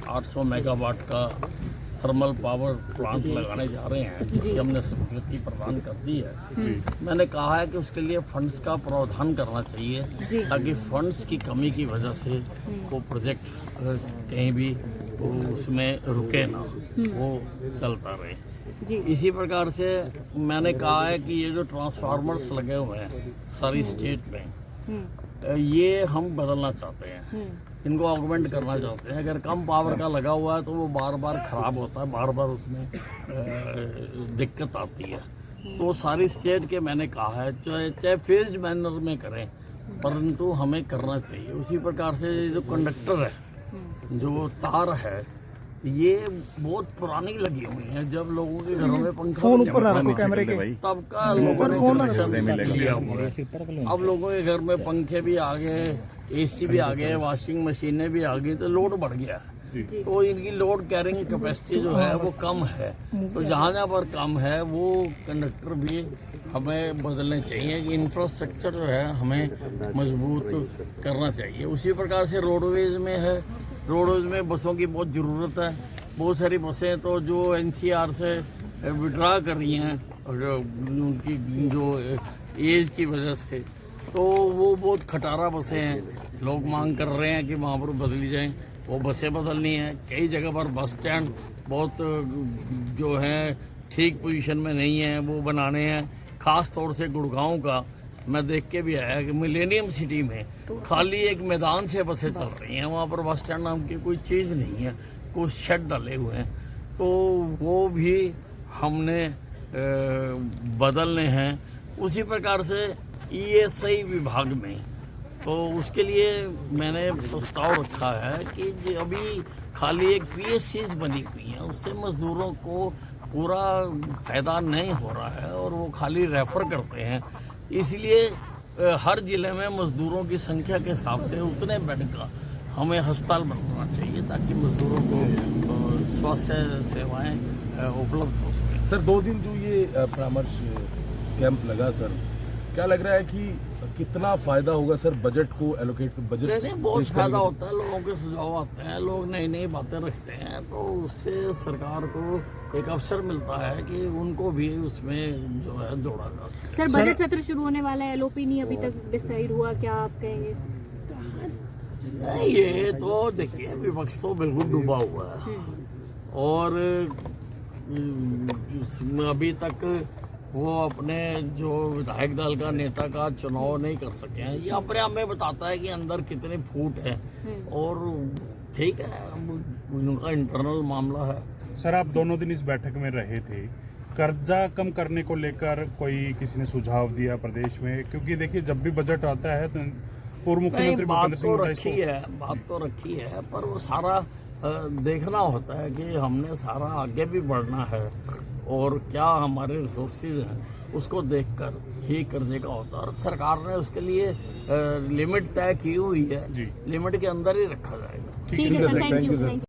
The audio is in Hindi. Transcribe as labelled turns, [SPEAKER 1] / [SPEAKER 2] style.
[SPEAKER 1] 800 मेगावाट का थर्मल पावर प्लांट लगाने जा रहे हैं, जिसकी हमने स्वीकृति प्रदान कर दी है। मैंने कहा है कि उसके लिए फंड्स का प्रावधान करना चाहिए, ताकि फंड्स की कमी की वजह से वो प्रोजेक्ट कहीं भी उसमें रुके ना, वो चलता रहे। इसी प्रकार से मैंने कहा है कि ये जो ट्रांसफार्मर्स लगे हुए हैं सारी स्टेट में, ये हम बदलना चाहते हैं, इनको ऑगमेंट करना चाहते हैं। अगर कम पावर का लगा हुआ है तो वो बार बार ख़राब होता है, बार बार उसमें दिक्कत आती है। तो सारी स्टेट के मैंने कहा है चाहे फेज मैनर में करें, परंतु हमें करना चाहिए। उसी प्रकार से जो कंडक्टर है, जो तार है, ये बहुत पुरानी लगी हुई है। जब लोगों के घरों में पंखा तब का लोगों ने कनेक्शन लिया हुआ है। अब लोगों के घर में पंखे भी आ गए, एसी भी आ गए, वॉशिंग मशीनें भी आ गई, तो लोड बढ़ गया। तो इनकी लोड कैरिंग कैपेसिटी जो है वो कम है। तो जहाँ जहाँ पर कम है वो कंडक्टर भी हमें बदलने चाहिए कि इंफ्रास्ट्रक्चर जो है हमें मजबूत करना चाहिए। उसी प्रकार से रोडवेज में है, रोडवेज में बसों की बहुत ज़रूरत है। बहुत सारी बसें तो जो एनसीआर से विड्रा कर रही हैं, और उनकी जो एज की वजह से, तो वो बहुत खटारा बसें हैं। लोग मांग कर रहे हैं कि वहाँ पर बदली जाएं, वो बसें बदलनी है। कई जगह पर बस स्टैंड बहुत जो है ठीक पोजीशन में नहीं है, वो बनाने हैं। ख़ास तौर से गुड़गांव का मैं देख के भी आया कि मिलेनियम सिटी में खाली एक मैदान से बसें चल रही हैं, वहाँ पर बस स्टैंड नाम की कोई चीज़ नहीं है, कुछ शेड डाले हुए हैं। तो वो भी हमने बदलने हैं। उसी प्रकार से ईएसआई विभाग में, तो उसके लिए मैंने प्रस्ताव रखा है कि अभी खाली एक पीएससीज बनी हुई हैं, उससे मज़दूरों को पूरा फायदा नहीं हो रहा है और वो खाली रेफ़र करते हैं। इसलिए हर ज़िले में मज़दूरों की संख्या के हिसाब से उतने बेड का हमें अस्पताल बनवाना चाहिए, ताकि मज़दूरों को स्वास्थ्य सेवाएं उपलब्ध हो सकें।
[SPEAKER 2] सर 2 दिन जो ये परामर्श कैंप लगा, सर क्या लग रहा है कि कितना फायदा होगा सर बजट को एलोकेट, बजट
[SPEAKER 1] नहीं, बहुत फायदा होता है। लोगों के सुझाव आते हैं, लोग नई नई बातें रखते हैं, तो उससे सरकार को एक अवसर मिलता है कि उनको भी उसमें जो है जोड़ा जा सके।
[SPEAKER 3] सर बजट सत्र शुरू होने वाला है, एलओपी नहीं अभी तक डिसाइड हुआ, क्या आप कहेंगे?
[SPEAKER 1] नहीं, ये तो देखिए विपक्ष तो बिल्कुल डूबा हुआ है, और अभी तक वो अपने जो विधायक दल का नेता का चुनाव नहीं कर सके हैं। ये अपने आप में बताता है कि अंदर कितने फूट है, और ठीक है, उनका इंटरनल मामला है।
[SPEAKER 4] सर आप दोनों दिन इस बैठक में रहे थे, कर्जा कम करने को लेकर कोई किसी ने सुझाव दिया प्रदेश में? क्योंकि देखिए जब भी बजट आता है तो पूर्व मुख्यमंत्री
[SPEAKER 1] बात तो रखी है, पर वो सारा देखना होता है कि हमने सारा आगे भी बढ़ना है, और क्या हमारे रिसोर्सेज हैं उसको देखकर ही करने का होता है। और सरकार ने उसके लिए लिमिट तय की हुई है, लिमिट के अंदर ही रखा जाएगा।
[SPEAKER 3] ठीक है सर, थैंक यू।